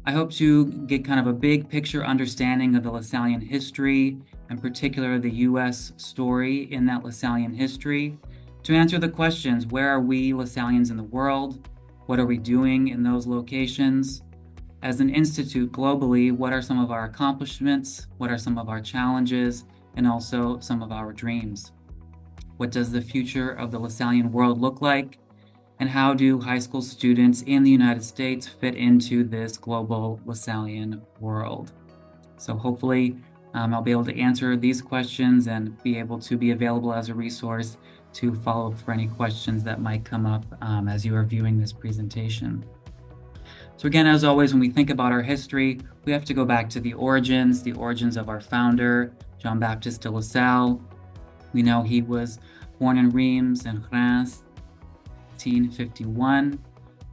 I hope to get kind of a big picture understanding of the Lasallian history, in particular the U.S. story in that Lasallian history, to answer the questions: where are we Lasallians in the world? What are we doing in those locations? As an institute globally, what are some of our accomplishments? What are some of our challenges? And also some of our dreams? What does the future of the Lasallian world look like? And how do high school students in the United States fit into this global Lasallian world? So hopefully I'll be able to answer these questions and be able to be available as a resource to follow up for any questions that might come up as you are viewing this presentation. So again, as always, when we think about our history, we have to go back to the origins of our founder, Jean-Baptiste de La Salle. We know he was born in Reims in France, 1851,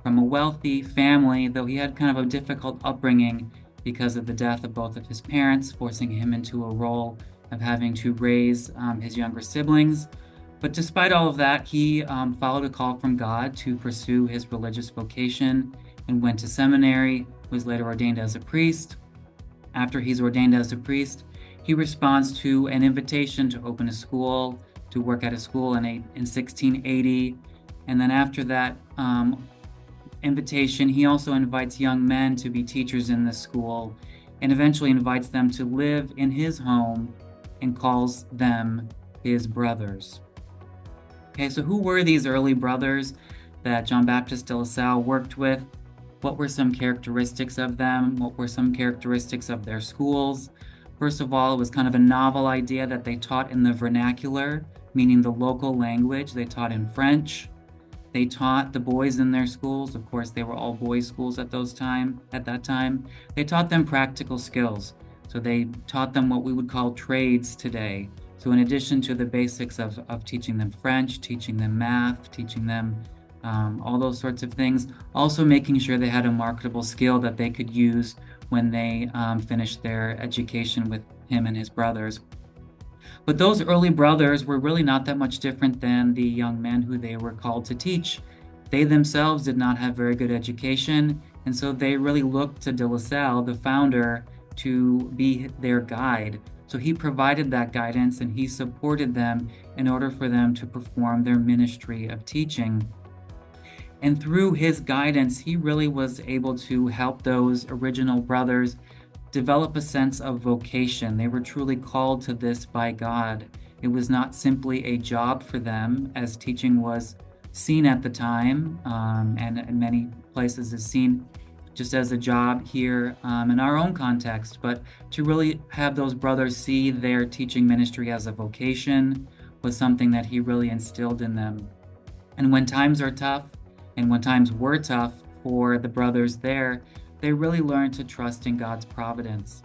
from a wealthy family, though he had kind of a difficult upbringing because of the death of both of his parents, forcing him into a role of having to raise his younger siblings. But despite all of that, he followed a call from God to pursue his religious vocation and went to seminary, was later ordained as a priest. After he's ordained as a priest, he responds to an invitation to open a school, to work at a school in 1680. And then after that invitation, he also invites young men to be teachers in the school and eventually invites them to live in his home and calls them his brothers. Okay, so who were these early brothers that Jean-Baptiste de La Salle worked with? What were some characteristics of them? What were some characteristics of their schools? First of all, it was kind of a novel idea that they taught in the vernacular, meaning the local language. They taught in French. They taught the boys in their schools. Of course, they were all boys' schools at that time. They taught them practical skills. So they taught them what we would call trades today. So in addition to the basics of teaching them French, teaching them math, teaching them all those sorts of things, also making sure they had a marketable skill that they could use when they finished their education with him and his brothers. But those early brothers were really not that much different than the young men who they were called to teach. They themselves did not have very good education, and so they really looked to De La Salle, the founder, to be their guide. So he provided that guidance and he supported them in order for them to perform their ministry of teaching. And through his guidance, he really was able to help those original brothers develop a sense of vocation. They were truly called to this by God. It was not simply a job for them, as teaching was seen at the time, and in many places is seen just as a job here in our own context, but to really have those brothers see their teaching ministry as a vocation was something that he really instilled in them. And when times are tough, and when times were tough for the brothers there, they really learned to trust in God's providence.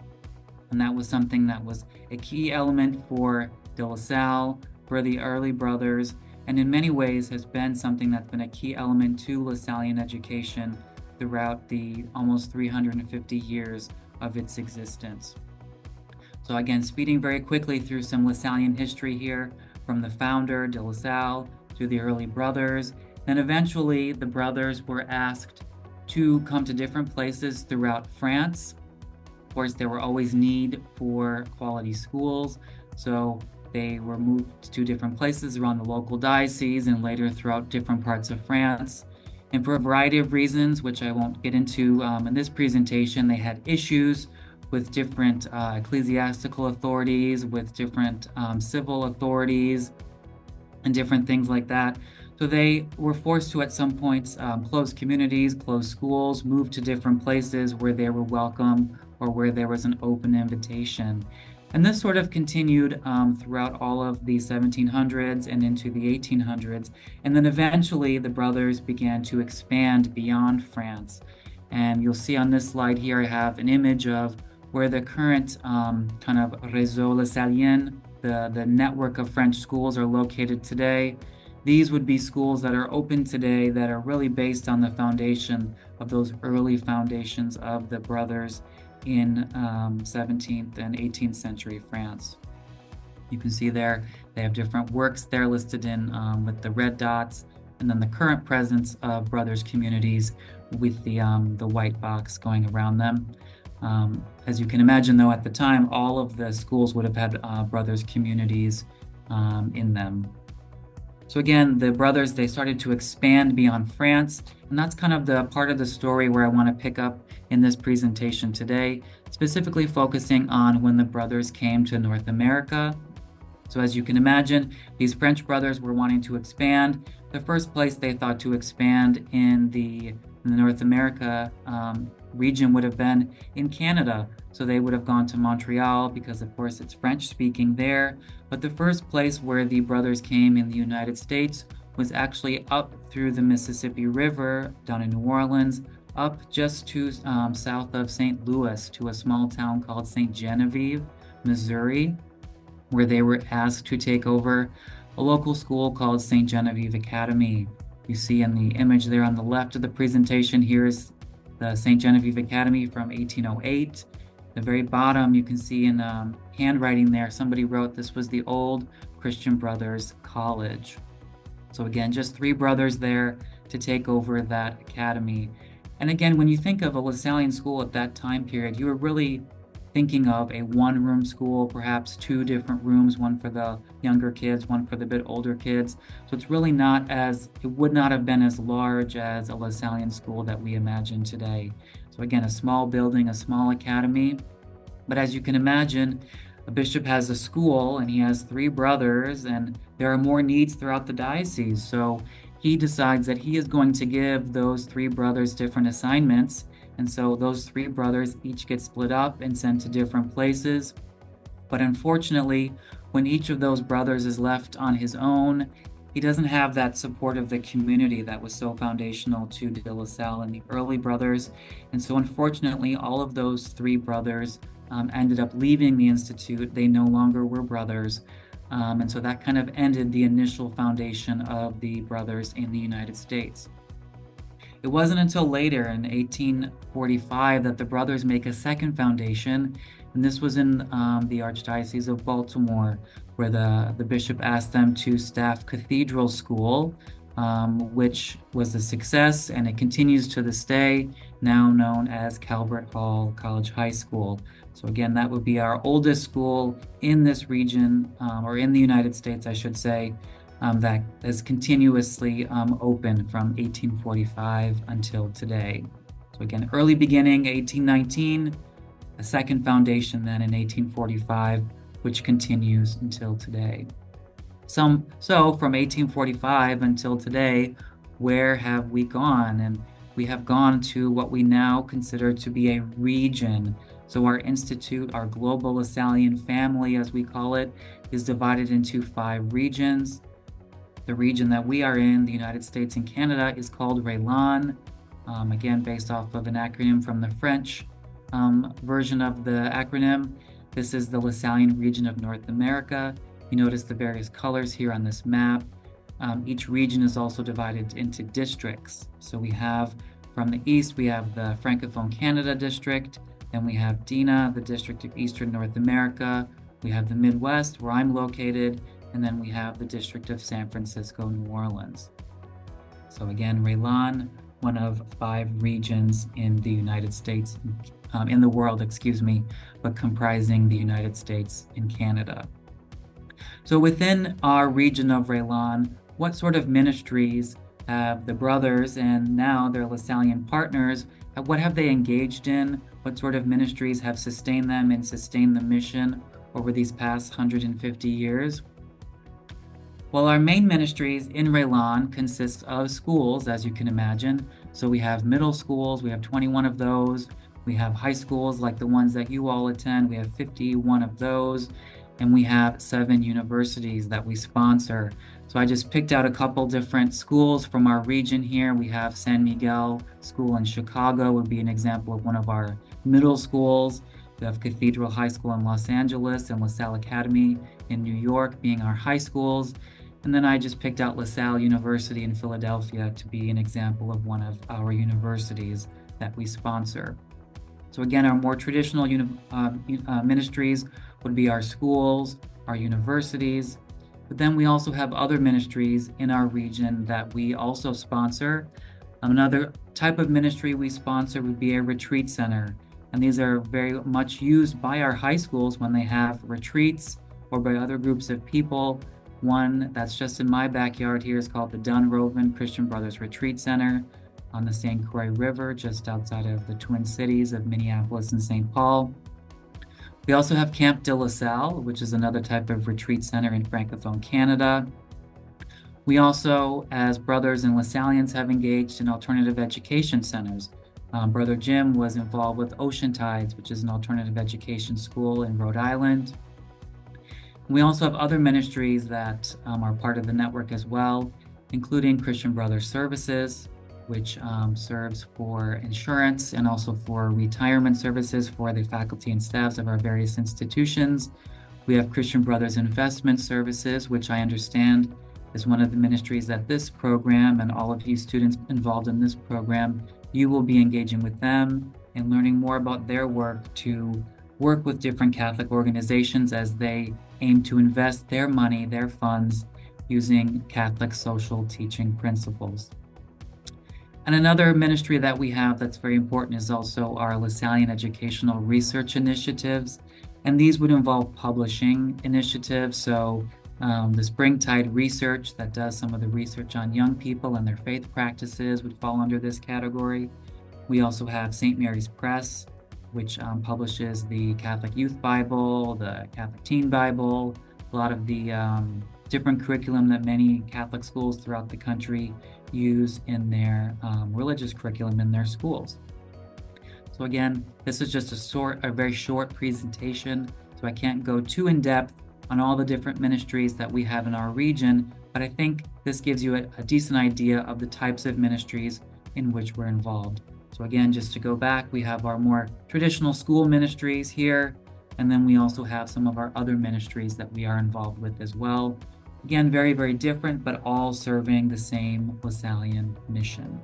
And that was something that was a key element for De La Salle, for the early brothers, and in many ways has been something that's been a key element to Lasallian education throughout the almost 350 years of its existence. So again, speeding very quickly through some Lasallian history here, from the founder, De La Salle, to the early brothers. Then eventually the brothers were asked to come to different places throughout France. Of course, there were always need for quality schools, so they were moved to different places around the local diocese and later throughout different parts of France. And for a variety of reasons, which I won't get into in this presentation, they had issues with different ecclesiastical authorities, with different civil authorities, and different things like that. So they were forced to, at some points, close communities, close schools, move to different places where they were welcome or where there was an open invitation. And this sort of continued throughout all of the 1700s and into the 1800s. And then eventually the brothers began to expand beyond France. And you'll see on this slide here, I have an image of where the current kind of réseau Lasallien, the network of French schools, are located today. These would be schools that are open today that are really based on the foundation of those early foundations of the brothers in 17th and 18th century France. You can see there, they have different works there listed in with the red dots. and then the current presence of brothers communities with the white box going around them. As you can imagine, though, at the time, all of the schools would have had brothers communities in them. So again, the brothers, they started to expand beyond France, and that's kind of the part of the story where I want to pick up in this presentation today, specifically focusing on when the brothers came to North America. So as you can imagine, these French brothers were wanting to expand. The first place they thought to expand in the North America region would have been in Canada. So they would have gone to Montreal because, of course, it's French speaking there. But the first place where the brothers came in the United States was actually up through the Mississippi River down in New Orleans, up just to south of St. Louis to a small town called St. Genevieve, Missouri, where they were asked to take over a local school called St. Genevieve Academy. You see in the image there on the left of the presentation, here's the St. Genevieve Academy from 1808. The very bottom, you can see in handwriting there, somebody wrote this was the old Christian Brothers College. So again, just 3 brothers there to take over that academy. And again, when you think of a Lasallian school at that time period, you were really thinking of a one-room school, perhaps 2 different rooms, one for the younger kids, one for the bit older kids. So it's really it would not have been as large as a Lasallian school that we imagine today. So again, a small building, a small academy. But as you can imagine, a bishop has a school and he has 3 brothers, and there are more needs throughout the diocese. So he decides that he is going to give those 3 brothers different assignments. And so those 3 brothers each get split up and sent to different places. But unfortunately, when each of those brothers is left on his own, he doesn't have that support of the community that was so foundational to De La Salle and the early brothers. And so unfortunately, all of those 3 brothers ended up leaving the Institute. They no longer were brothers. And so that kind of ended the initial foundation of the brothers in the United States. It wasn't until later in 1845 that the brothers make a second foundation, and this was in the Archdiocese of Baltimore, where the bishop asked them to staff Cathedral School, which was a success, and it continues to this day, now known as Calvert Hall College High School. So again, that would be our oldest school in this region, or in the United States, I should say, that is continuously open from 1845 until today. So again, early beginning, 1819, a second foundation then in 1845, which continues until today. So from 1845 until today, where have we gone? And we have gone to what we now consider to be a region. So our institute, our global Lasallian family, as we call it, is divided into 5 regions. The region that we are in, the United States and Canada, is called RELAN, again, based off of an acronym from the French version of the acronym. This is the Lasallian region of North America. You notice the various colors here on this map. Each region is also divided into districts. So we have, from the east, we have the Francophone Canada district. Then we have DINA, the District of Eastern North America. We have the Midwest, where I'm located. And then we have the District of San Francisco, New Orleans. So again, RELAN, one of 5 regions in the United States, in the world, but comprising the United States and Canada. So within our region of RELAN, what sort of ministries have the brothers and now their Lasallian partners, what have they engaged in? What sort of ministries have sustained them and sustained the mission over these past 150 years? Well, our main ministries in RELAN consist of schools, as you can imagine. So we have middle schools, we have 21 of those. We have high schools like the ones that you all attend, we have 51 of those. And we have 7 universities that we sponsor. So I just picked out a couple different schools from our region here. We have San Miguel School in Chicago would be an example of one of our middle schools. We have Cathedral High School in Los Angeles and LaSalle Academy in New York being our high schools. And then I just picked out LaSalle University in Philadelphia to be an example of one of our universities that we sponsor. So again, our more traditional ministries would be our schools, our universities. But then we also have other ministries in our region that we also sponsor. Another type of ministry we sponsor would be a retreat center. And these are very much used by our high schools when they have retreats or by other groups of people. One that's just in my backyard here is called the Dunroven Christian Brothers Retreat Center on the St. Croix River, just outside of the Twin Cities of Minneapolis and St. Paul. We also have Camp de La Salle, which is another type of retreat center in Francophone Canada. We also, as Brothers and LaSallians, have engaged in alternative education centers. Brother Jim was involved with Ocean Tides, which is an alternative education school in Rhode Island. We also have other ministries that are part of the network as well, including Christian Brothers Services, which serves for insurance and also for retirement services for the faculty and staffs of our various institutions. We have Christian Brothers Investment Services, which I understand is one of the ministries that this program and all of you students involved in this program, you will be engaging with them and learning more about their work to work with different Catholic organizations as they aim to invest their money, their funds, using Catholic social teaching principles. And another ministry that we have that's very important is also our LaSallian Educational Research Initiatives. And these would involve publishing initiatives. So the Springtide Research that does some of the research on young people and their faith practices would fall under this category. We also have St. Mary's Press, which publishes the Catholic Youth Bible, the Catholic Teen Bible, a lot of the different curriculum that many Catholic schools throughout the country use in their religious curriculum in their schools. So again, this is just a very short presentation, so I can't go too in depth on all the different ministries that we have in our region, but I think this gives you a decent idea of the types of ministries in which we're involved. So again, just to go back, we have our more traditional school ministries here, and then we also have some of our other ministries that we are involved with as well. Again, very, very different, but all serving the same LaSallian mission.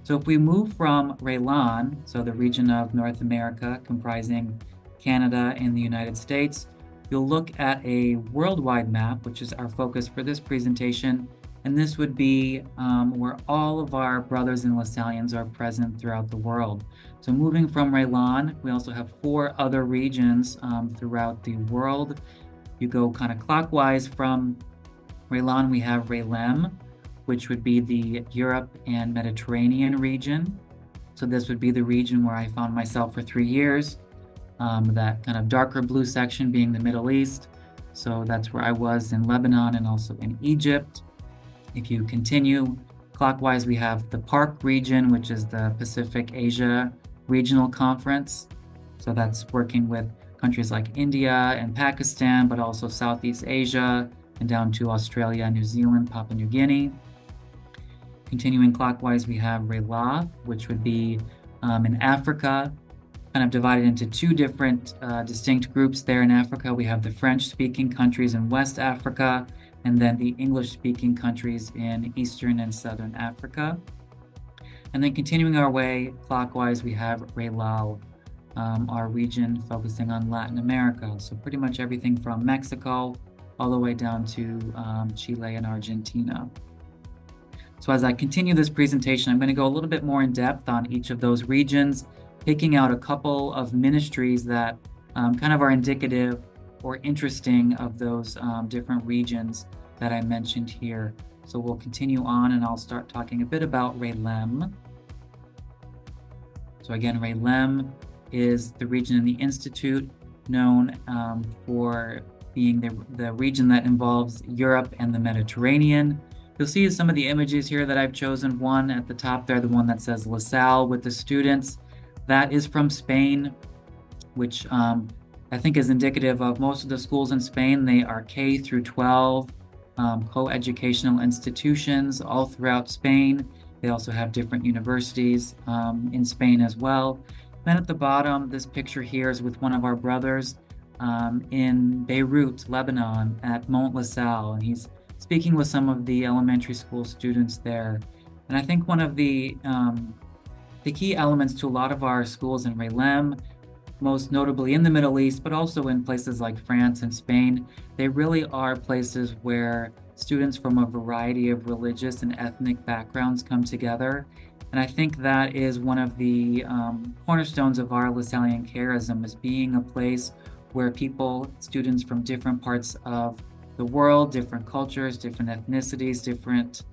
So if we move from RELAN, so the region of North America comprising Canada and the United States, you'll look at a worldwide map, which is our focus for this presentation. And this would be where all of our brothers and LaSallians are present throughout the world. So moving from RELAN, we also have 4 other regions throughout the world. You go kind of clockwise from RELAN, we have RELEM, which would be the Europe and Mediterranean region. So this would be the region where I found myself for 3 years. That kind of darker blue section being the Middle East. So that's where I was in Lebanon and also in Egypt. If you continue clockwise, we have the PARC region, which is the Pacific Asia Regional Conference. So that's working with countries like India and Pakistan, but also Southeast Asia and down to Australia, New Zealand, Papua New Guinea. Continuing clockwise, we have RELAF, which would be in Africa, kind of divided into 2 different distinct groups there in Africa. We have the French-speaking countries in West Africa, and then the English-speaking countries in Eastern and Southern Africa. And then continuing our way clockwise, we have RELAL, our region focusing on Latin America. So pretty much everything from Mexico all the way down to Chile and Argentina. So as I continue this presentation, I'm going to go a little bit more in depth on each of those regions, picking out a couple of ministries that kind of are indicative or interesting of those different regions that I mentioned here. So we'll continue on and I'll start talking a bit about RELEM. So again, RELEM is the region in the Institute known for being the region that involves Europe and the Mediterranean. You'll see some of the images here that I've chosen. One at the top there, the one that says La Salle with the students. That is from Spain, which I think is indicative of most of the schools in Spain. They are K through 12 co-educational institutions all throughout Spain. They also have different universities in Spain as well. Then at the bottom, this picture here is with one of our brothers in Beirut, Lebanon, at Mont La Salle, and he's speaking with some of the elementary school students there. And I think one of the key elements to a lot of our schools in RELEM most notably in the Middle East, but also in places like France and Spain. They really are places where students from a variety of religious and ethnic backgrounds come together. And I think that is one of the cornerstones of our Lasallian charism, is being a place where people, students from different parts of the world, different cultures, different ethnicities, different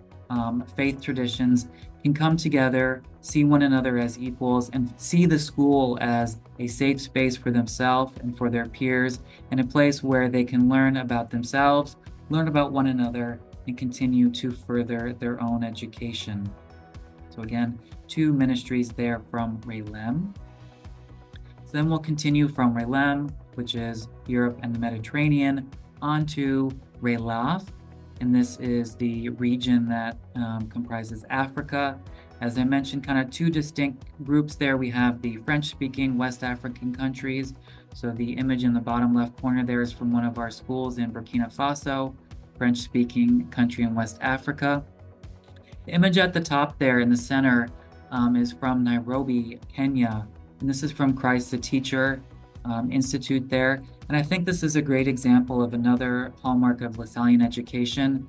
faith traditions can come together, see one another as equals, and see the school as a safe space for themselves and for their peers, and a place where they can learn about themselves, learn about one another, and continue to further their own education. So again, 2 ministries there from Raylem. So then we'll continue from Raylem, which is Europe and the Mediterranean, onto Raylaf, and this is the region that comprises Africa. As I mentioned, kind of 2 distinct groups there. We have the French-speaking West African countries. So the image in the bottom left corner there is from one of our schools in Burkina Faso, French-speaking country in West Africa. The image at the top there in the center is from Nairobi, Kenya, and this is from Christ the Teacher Institute there. And I think this is a great example of another hallmark of Lasallian education,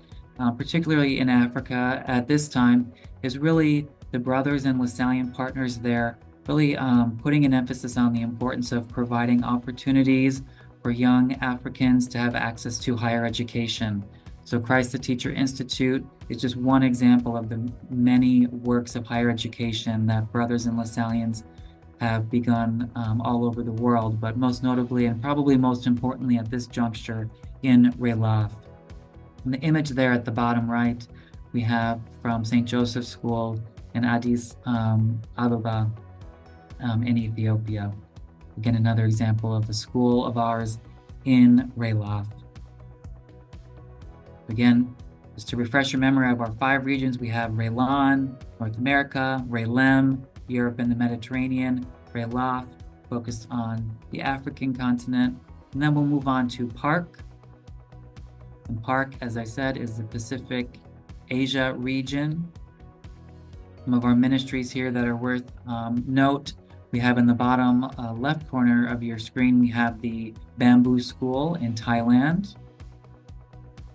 particularly in Africa at this time, is really the brothers and Lasallian partners there really putting an emphasis on the importance of providing opportunities for young Africans to have access to higher education. So Christ the Teacher Institute is just one example of the many works of higher education that brothers and Lasallians have begun all over the world, but most notably and probably most importantly at this juncture in Raylaf. And the image there at the bottom right, we have from St. Joseph's School in Addis Ababa in Ethiopia. Again, another example of a school of ours in Raylaf. Again, just to refresh your memory of our 5 regions, we have Raylan, North America, Raylem, Europe and the Mediterranean, Raylaf, focused on the African continent, and then we'll move on to PARC. And PARC, as I said, is the Pacific Asia region. Some of our ministries here that are worth note, we have in the bottom left corner of your screen, we have the Bamboo School in Thailand.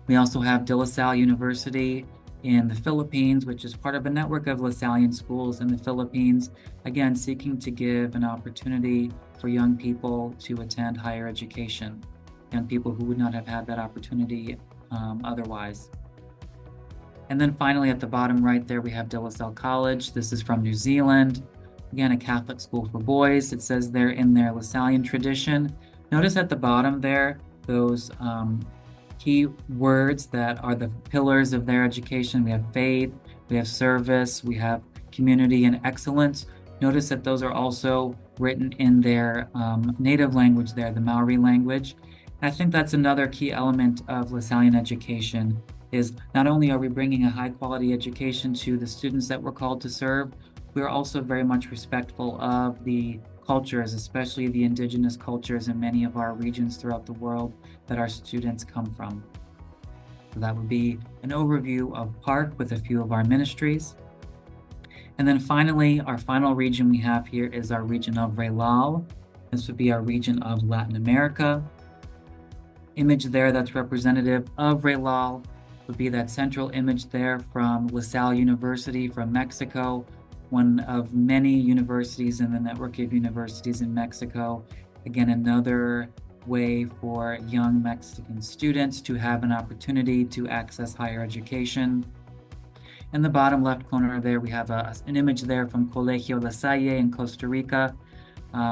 We also have De La Salle University in the Philippines, which is part of a network of Lasallian schools in the Philippines, again, seeking to give an opportunity for young people to attend higher education, young people who would not have had that opportunity otherwise. And then finally, at the bottom right there, we have De La Salle College. This is from New Zealand. Again, a Catholic school for boys. It says there in their Lasallian tradition. Notice at the bottom there, those key words that are the pillars of their education. We have faith, we have service, we have community and excellence. Notice that those are also written in their native language there, the Maori language. And I think that's another key element of Lasallian education, is not only are we bringing a high quality education to the students that we're called to serve, we're also very much respectful of the cultures, especially the indigenous cultures in many of our regions throughout the world that our students come from. So that would be an overview of PARC with a few of our ministries. And then finally, our final region we have here is our region of Raylal. This would be our region of Latin America. Image there that's representative of Raylal would be that central image there from La Salle University from Mexico, one of many universities in the network of universities in Mexico. Again, another way for young Mexican students to have an opportunity to access higher education. In the bottom left corner there, we have an image there from Colegio La Salle in Costa Rica.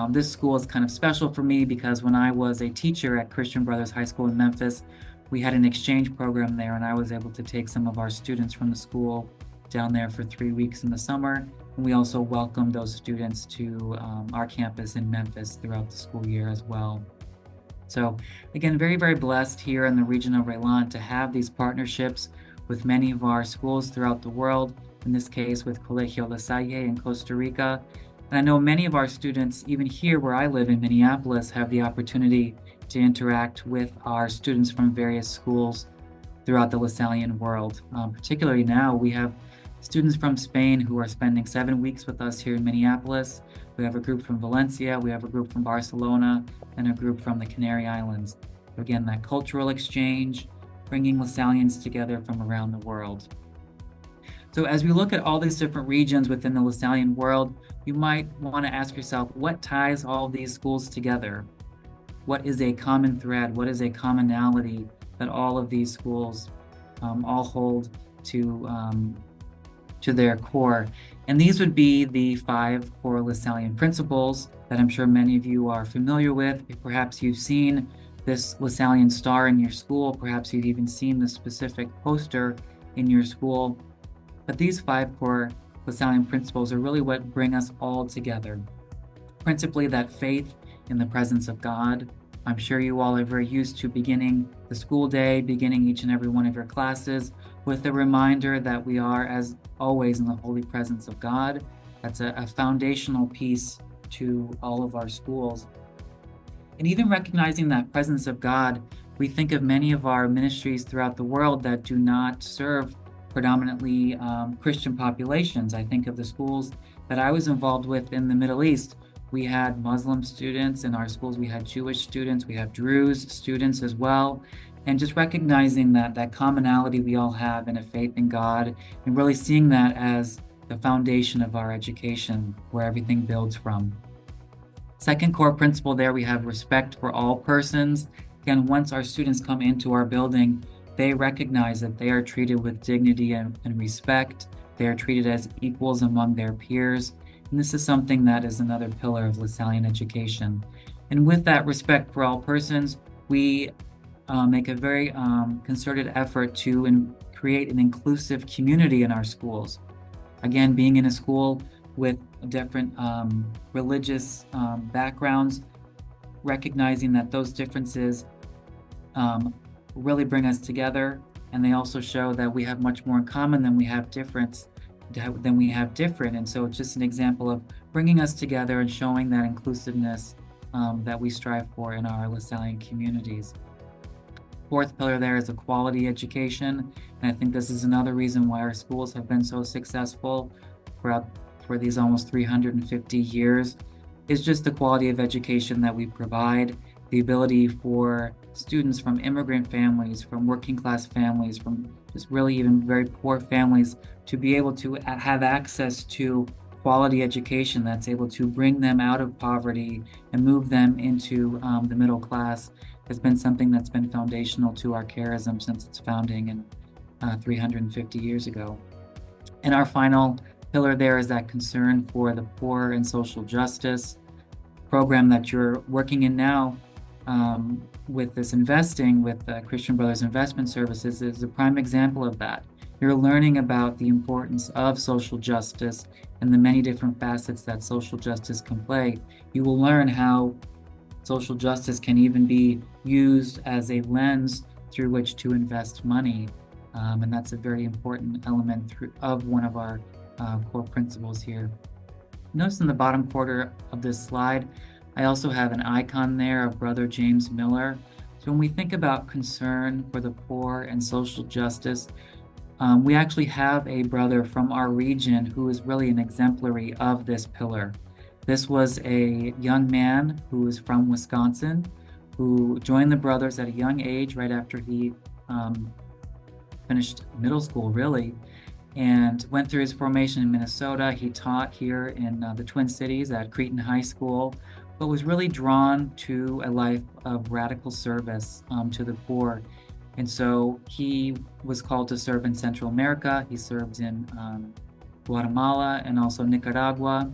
This school is kind of special for me because when I was a teacher at Christian Brothers High School in Memphis, we had an exchange program there, and I was able to take some of our students from the school down there for 3 weeks in the summer. And we also welcomed those students to our campus in Memphis throughout the school year as well. So again, very, very blessed here in the region of Raylan to have these partnerships with many of our schools throughout the world, in this case with Colegio La Salle in Costa Rica. And I know many of our students, even here where I live in Minneapolis, have the opportunity to interact with our students from various schools throughout the Lasallian world. Particularly now, we have students from Spain who are spending 7 weeks with us here in Minneapolis. We have a group from Valencia, we have a group from Barcelona, and a group from the Canary Islands. Again, that cultural exchange, bringing LaSallians together from around the world. So as we look at all these different regions within the LaSallian world, you might want to ask yourself, what ties all these schools together? What is a common thread? What is a commonality that all of these schools all hold to their core? And these would be the 5 core LaSallian principles that I'm sure many of you are familiar with. Perhaps you've seen this LaSallian star in your school. Perhaps you've even seen the specific poster in your school. But these 5 core LaSallian principles are really what bring us all together. Principally, that faith in the presence of God. I'm sure you all are very used to beginning the school day, beginning each and every one of your classes with a reminder that we are, as always, in the holy presence of God. That's a foundational piece to all of our schools. And even recognizing that presence of God, we think of many of our ministries throughout the world that do not serve predominantly Christian populations. I think of the schools that I was involved with in the Middle East. We had Muslim students in our schools, we had Jewish students, we have Druze students as well. And just recognizing that commonality we all have in a faith in God, and really seeing that as the foundation of our education, where everything builds from. Second core principle there, we have respect for all persons. Again, once our students come into our building, they recognize that they are treated with dignity and respect. They are treated as equals among their peers. And this is something that is another pillar of LaSallian education. And with that respect for all persons, we make a very concerted effort to create an inclusive community in our schools. Again, being in a school with different religious backgrounds, recognizing that those differences really bring us together, and they also show that we have much more in common than we have different. And so it's just an example of bringing us together and showing that inclusiveness that we strive for in our LaSallian communities. Fourth pillar there is a quality education, and I think this is another reason why our schools have been so successful for these almost 350 years, is just the quality of education that we provide, the ability for students from immigrant families, from working class families, from just really even very poor families to be able to have access to quality education that's able to bring them out of poverty and move them into the middle class has been something that's been foundational to our charism since its founding in 350 years ago. And our final pillar there is that concern for the poor and social justice program that you're working in now. With this investing with Christian Brothers Investment Services is a prime example of that. You're learning about the importance of social justice and the many different facets that social justice can play. You will learn how social justice can even be used as a lens through which to invest money. And that's a very important element of one of our core principles here. Notice in the bottom quarter of this slide, I also have an icon there of Brother James Miller. So when we think about concern for the poor and social justice, we actually have a brother from our region who is really an exemplary of this pillar. This was a young man who was from Wisconsin, who joined the Brothers at a young age, right after he finished middle school, really, and went through his formation in Minnesota. He taught here in the Twin Cities at Cretin High School, but was really drawn to a life of radical service to the poor. And so he was called to serve in Central America. He served in Guatemala and also Nicaragua.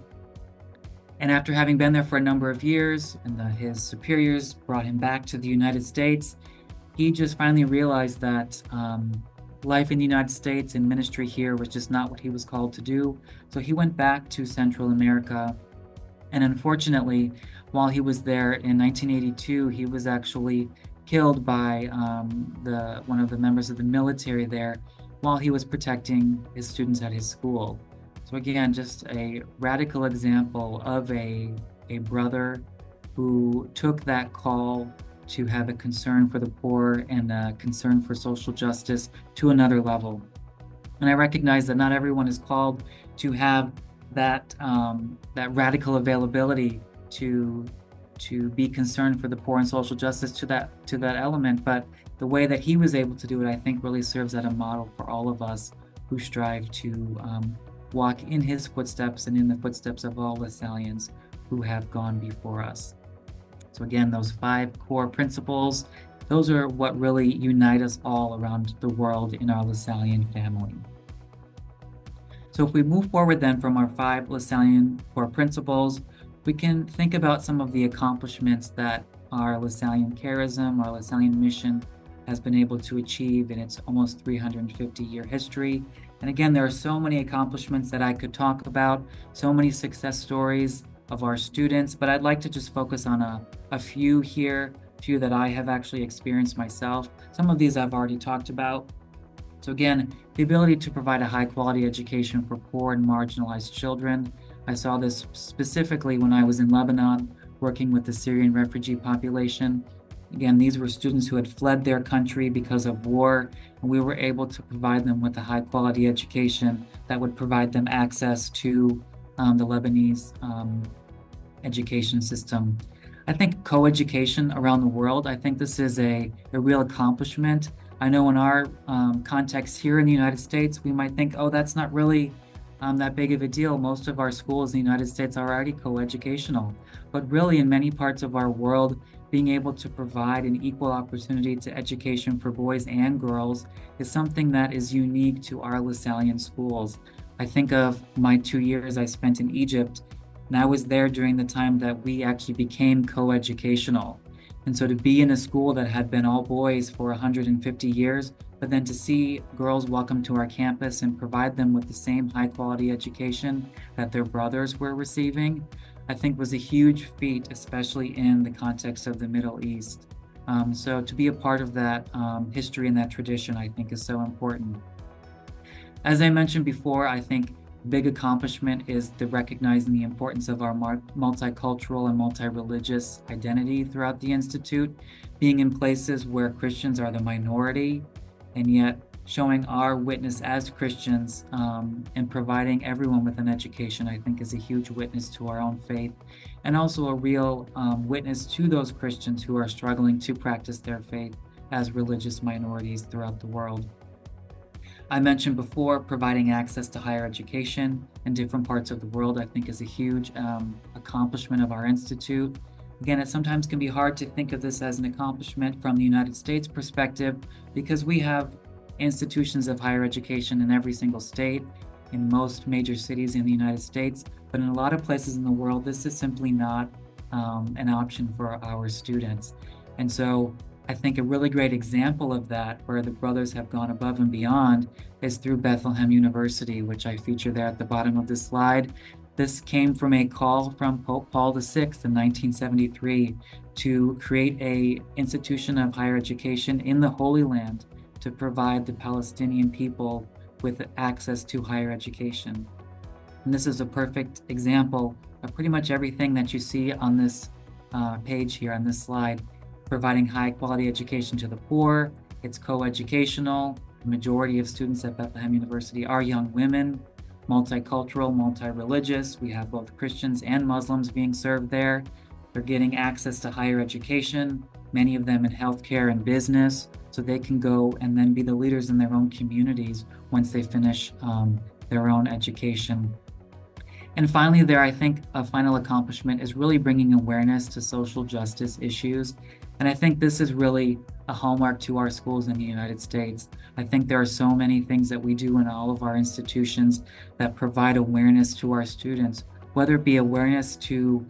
And after having been there for a number of years, and his superiors brought him back to the United States, he just finally realized that life in the United States and ministry here was just not what he was called to do. So he went back to Central America. And unfortunately, while he was there in 1982, he was actually killed by one of the members of the military there while he was protecting his students at his school. So again, just a radical example of a brother who took that call to have a concern for the poor and a concern for social justice to another level. And I recognize that not everyone is called to have that radical availability to be concerned for the poor and social justice to that element. But the way that he was able to do it, I think, really serves as a model for all of us who strive to walk in his footsteps and in the footsteps of all Lasallians who have gone before us. So again, those 5 core principles, those are what really unite us all around the world in our Lasallian family. So if we move forward then from our 5 Lasallian core principles, we can think about some of the accomplishments that our Lasallian charism, our Lasallian mission has been able to achieve in its almost 350-year history. And again, there are so many accomplishments that I could talk about, so many success stories of our students, but I'd like to just focus on a few here, few that I have actually experienced myself. Some of these I've already talked about. So again, the ability to provide a high quality education for poor and marginalized children. I saw this specifically when I was in Lebanon, working with the Syrian refugee population. Again, these were students who had fled their country because of war, and we were able to provide them with a high quality education that would provide them access to the Lebanese education system. I think co-education around the world, I think this is a real accomplishment. I know in our context here in the United States, we might think, oh, that's not really that big of a deal. Most of our schools in the United States are already co-educational. But really, in many parts of our world, being able to provide an equal opportunity to education for boys and girls is something that is unique to our Lasallian schools. I think of my 2 years I spent in Egypt, and I was there during the time that we actually became co-educational. And so to be in a school that had been all boys for 150 years, but then to see girls welcome to our campus and provide them with the same high quality education that their brothers were receiving, I think was a huge feat, especially in the context of the Middle East. So to be a part of that history and that tradition, I think is so important. As I mentioned before, I think big accomplishment is the recognizing the importance of our multicultural and multi-religious identity throughout the Institute, being in places where Christians are the minority, and yet showing our witness as Christians and providing everyone with an education, I think is a huge witness to our own faith, and also a real witness to those Christians who are struggling to practice their faith as religious minorities throughout the world. I mentioned before, providing access to higher education in different parts of the world, I think is a huge accomplishment of our institute. Again, it sometimes can be hard to think of this as an accomplishment from the United States perspective because we have institutions of higher education in every single state, in most major cities in the United States, but in a lot of places in the world, this is simply not an option for our students. And so I think a really great example of that, where the brothers have gone above and beyond, is through Bethlehem University, which I feature there at the bottom of this slide. This came from a call from Pope Paul VI in 1973 to create an institution of higher education in the Holy Land to provide the Palestinian people with access to higher education. And this is a perfect example of pretty much everything that you see on this page here on this slide. Providing high quality education to the poor. It's co-educational. The majority of students at Bethlehem University are young women, multicultural, multi-religious. We have both Christians and Muslims being served there. They're getting access to higher education, many of them in healthcare and business, so they can go and then be the leaders in their own communities once they finish their own education. And finally, I think a final accomplishment is really bringing awareness to social justice issues. And I think this is really a hallmark to our schools in the United States. I think there are so many things that we do in all of our institutions that provide awareness to our students, whether it be awareness to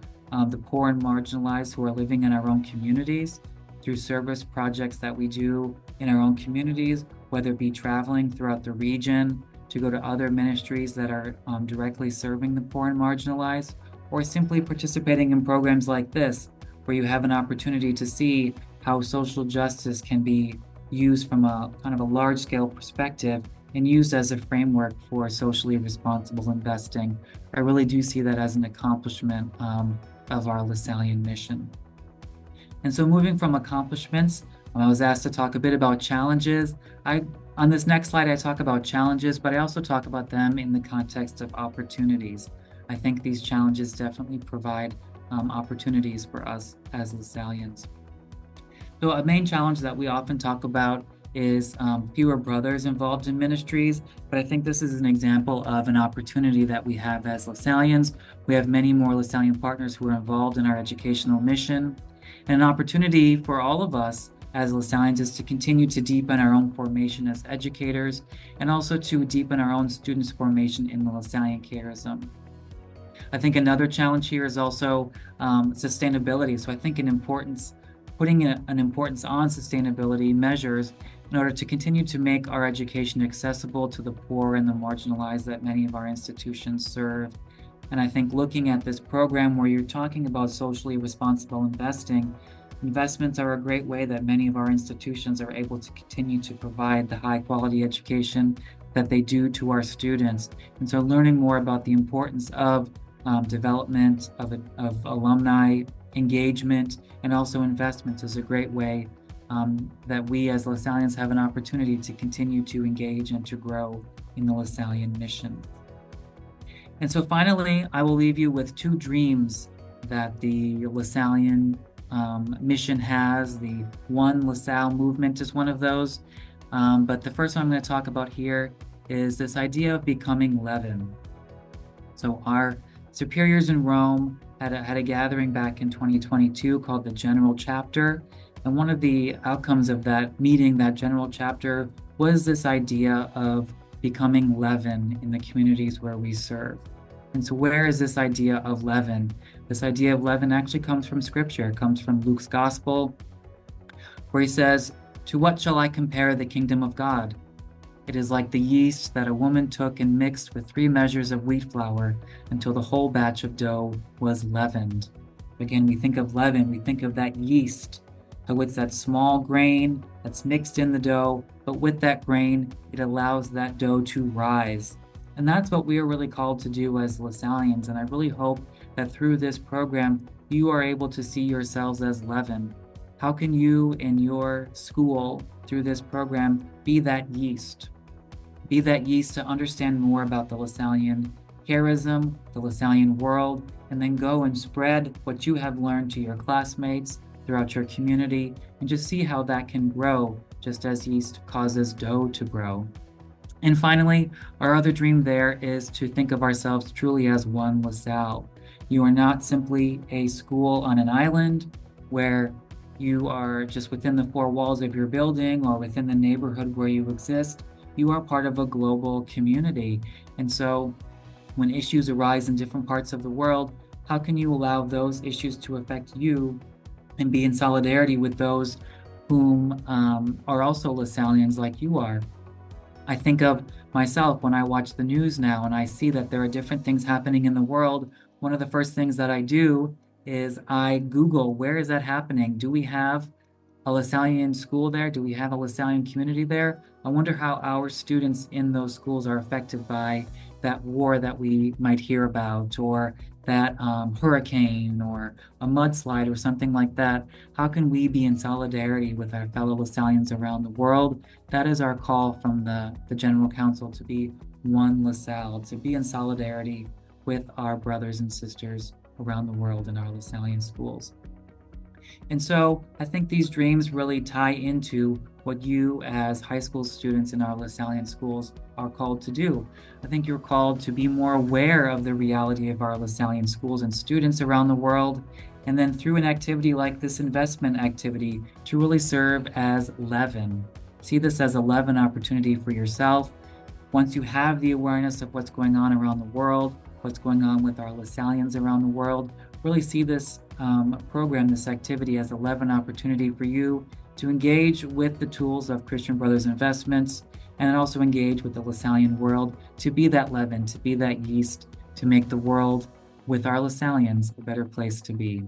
the poor and marginalized who are living in our own communities, through service projects that we do in our own communities, whether it be traveling throughout the region to go to other ministries that are directly serving the poor and marginalized, or simply participating in programs like this, where you have an opportunity to see how social justice can be used from a kind of a large scale perspective and used as a framework for socially responsible investing. I really do see that as an accomplishment of our Lasallian mission. And so moving from accomplishments, I was asked to talk a bit about challenges. On this next slide, I talk about challenges, but I also talk about them in the context of opportunities. I think these challenges definitely provide opportunities for us as LaSallians. So a main challenge that we often talk about is fewer brothers involved in ministries, but I think this is an example of an opportunity that we have as LaSallians. We have many more LaSallian partners who are involved in our educational mission, and an opportunity for all of us as LaSallians is to continue to deepen our own formation as educators, and also to deepen our own students' formation in the LaSallian charism. I think another challenge here is also sustainability. So I think putting an importance on sustainability measures in order to continue to make our education accessible to the poor and the marginalized that many of our institutions serve. And I think looking at this program where you're talking about socially responsible investing, investments are a great way that many of our institutions are able to continue to provide the high quality education that they do to our students. And so learning more about the importance of development of alumni engagement and also investments is a great way that we as LaSallians have an opportunity to continue to engage and to grow in the LaSallian mission. And so finally, I will leave you with two dreams that the LaSallian mission has. The One LaSalle movement is one of those. But the first one I'm going to talk about here is this idea of becoming leaven. So our superiors in Rome had a gathering back in 2022 called the General Chapter. And one of the outcomes of that meeting, that General Chapter, was this idea of becoming leaven in the communities where we serve. And so where is this idea of leaven? This idea of leaven actually comes from Scripture. It comes from Luke's Gospel, where he says, "To what shall I compare the kingdom of God? It is like the yeast that a woman took and mixed with 3 measures of wheat flour until the whole batch of dough was leavened." Again, we think of leaven, we think of that yeast. So it's that small grain that's mixed in the dough, but with that grain, it allows that dough to rise. And that's what we are really called to do as LaSallians. And I really hope that through this program, you are able to see yourselves as leaven. How can you in your school, through this program, be that yeast? Be that yeast to understand more about the LaSallian charism, the LaSallian world, and then go and spread what you have learned to your classmates throughout your community, and just see how that can grow, just as yeast causes dough to grow. And finally, our other dream there is to think of ourselves truly as one LaSalle. You are not simply a school on an island where you are just within the 4 walls of your building or within the neighborhood where you exist. You are part of a global community. And so when issues arise in different parts of the world, how can you allow those issues to affect you and be in solidarity with those whom are also LaSallians like you are? I think of myself when I watch the news now and I see that there are different things happening in the world. One of the first things that I do is I Google, where is that happening? Do we have a LaSallian school there? Do we have a LaSallian community there? I wonder how our students in those schools are affected by that war that we might hear about, or that hurricane or a mudslide or something like that. How can we be in solidarity with our fellow LaSallians around the world? That is our call from the General Council, to be one LaSalle, to be in solidarity with our brothers and sisters around the world in our LaSallian schools. And so I think these dreams really tie into what you as high school students in our LaSallian schools are called to do. I think you're called to be more aware of the reality of our LaSallian schools and students around the world, and then through an activity like this investment activity, to really serve as leaven. See this as a leaven opportunity for yourself. Once you have the awareness of what's going on around the world, what's going on with our LaSallians around the world, really see this program, this activity, as a leaven opportunity for you to engage with the tools of Christian Brothers Investments, and then also engage with the LaSallian world, to be that leaven, to be that yeast, to make the world with our LaSallians a better place to be.